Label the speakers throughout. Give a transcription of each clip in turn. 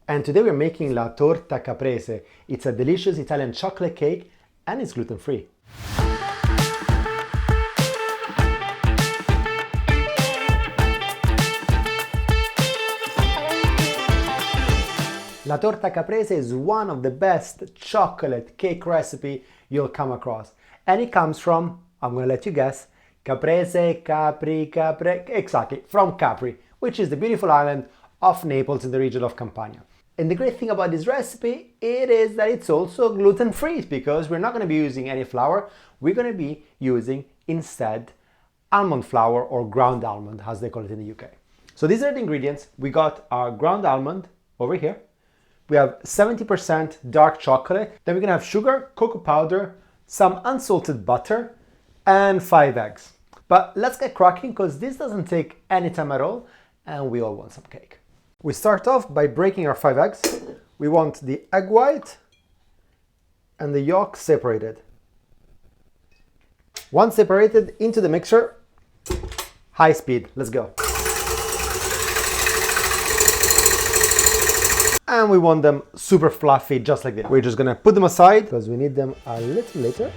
Speaker 1: And today we're making la Torta Caprese. It's a delicious Italian chocolate cake and it's gluten-free. La Torta Caprese is one of the best chocolate cake recipe you'll come across. And it comes from, I'm going to let you guess, Caprese, exactly, from Capri, which is the beautiful island of Naples in the region of Campania. And the great thing about this recipe, it is that it's also gluten-free because we're not going to be using any flour. We're going to be using instead almond flour or ground almond, as they call it in the UK. So these are the ingredients. We got our ground almond over here. We have 70% dark chocolate. Then we're going to have sugar, cocoa powder, some unsalted butter, and 5 eggs. But let's get cracking because this doesn't take any time at all and we all want some cake. We start off by breaking our 5 eggs. We want the egg white and the yolk separated. Once separated, into the mixer, high speed, let's go. And we want them super fluffy, just like this. We're just gonna put them aside because we need them a little later.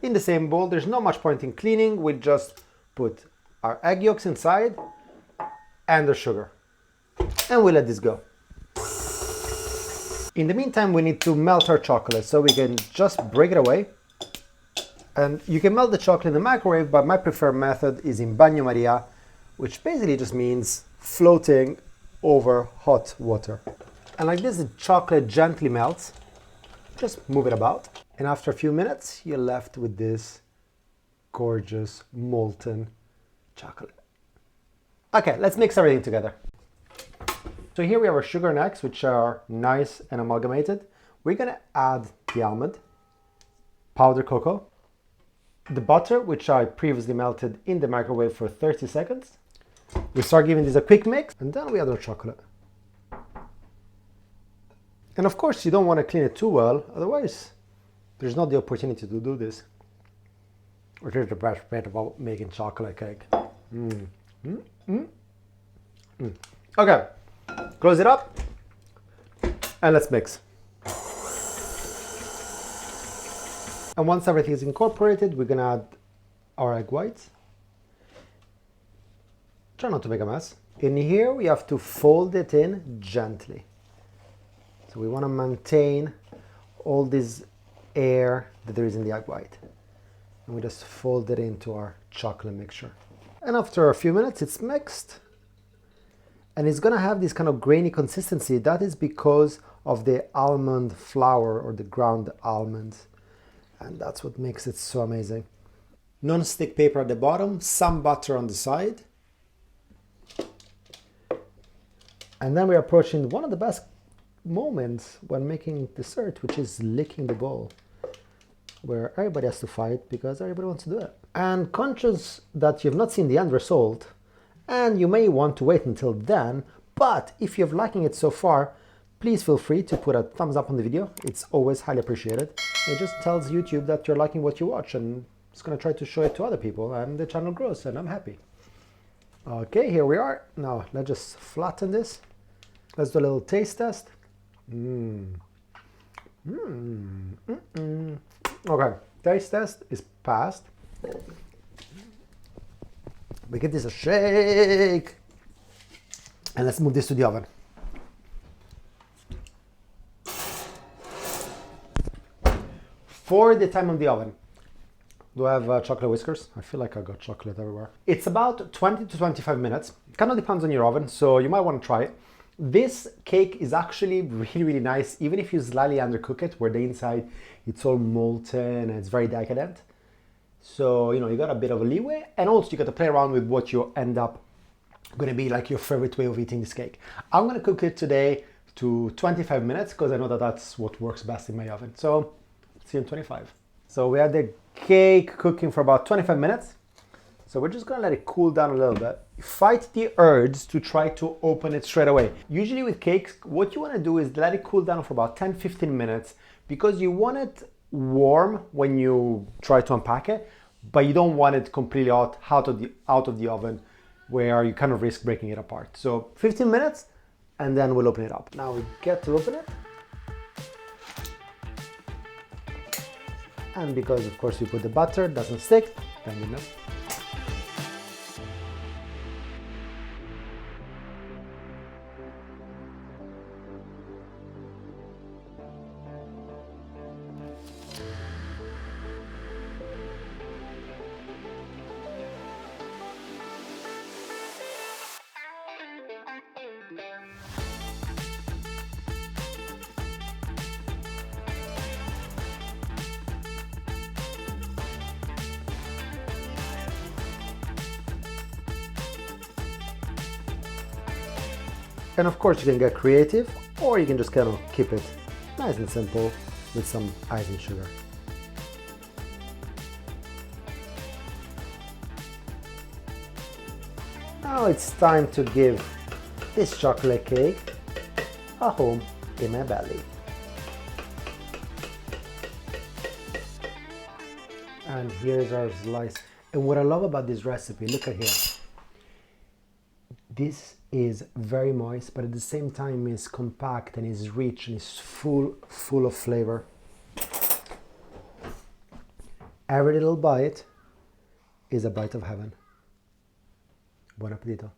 Speaker 1: In the same bowl, there's not much point in cleaning. We just put our egg yolks inside and the sugar. And we let this go. In the meantime, we need to melt our chocolate, so we can just break it away. And you can melt the chocolate in the microwave, but my preferred method is in bagno maria, which basically just means floating over hot water. And like this, the chocolate gently melts. Just move it about. And after a few minutes, you're left with this gorgeous molten chocolate. Okay, let's mix everything together. So here we have our sugar and eggs, which are nice and amalgamated. We're gonna add the almond, powdered cocoa, the butter, which I previously melted in the microwave for 30 seconds. We start giving this a quick mix, and then we add our chocolate. And of course, you don't want to clean it too well, otherwise there's not the opportunity to do this. Which is the best part about making chocolate cake. Okay, close it up and let's mix. And once everything is incorporated, we're gonna add our egg whites. Try not to make a mess. In here, we have to fold it in gently. So we want to maintain all this air that there is in the egg white. And we just fold it into our chocolate mixture. And after a few minutes, it's mixed. And it's going to have this kind of grainy consistency. That is because of the almond flour or the ground almonds. And that's what makes it so amazing. Non-stick paper at the bottom, some butter on the side. And then we're approaching one of the best moments when making dessert, which is licking the bowl, where everybody has to fight because everybody wants to do it. And conscious that you've not seen the end result, and you may want to wait until then, but if you're liking it so far, please feel free to put a thumbs up on the video. It's always highly appreciated. It just tells YouTube that you're liking what you watch, and it's going to try to show it to other people, and the channel grows, and I'm happy. Okay, here we are. Now let's just flatten this. Let's do a little taste test. Okay, taste test is passed. We give this a shake. And let's move this to the oven. For the time of the oven, do I have chocolate whiskers? I feel like I got chocolate everywhere. It's about 20 to 25 minutes. It kind of depends on your oven, so you might want to try it. This cake is actually really, really nice, even if you slightly undercook it, where the inside it's all molten and it's very decadent. So, you know, you got a bit of a leeway, and also you got to play around with what you end up going to be like your favorite way of eating this cake. I'm going to cook it today to 25 minutes because I know that that's what works best in my oven. So, see you in 25. So we had the cake cooking for about 25 minutes. So we're just gonna let it cool down a little bit. Fight the urge to try to open it straight away. Usually with cakes, what you wanna do is let it cool down for about 10-15 minutes because you want it warm when you try to unpack it, but you don't want it completely out of the oven where you kind of risk breaking it apart. So 15 minutes and then we'll open it up. Now we get to open it. And because of course we put the butter, it doesn't stick, thank goodness. And of course you can get creative, or you can just kind of keep it nice and simple with some ice and sugar. Now it's time to give this chocolate cake a home in my belly. And here's our slice. And what I love about this recipe, look at here. This is very moist, but at the same time is compact and is rich and is full of flavor. Every little bite is a bite of heaven. Buon appetito.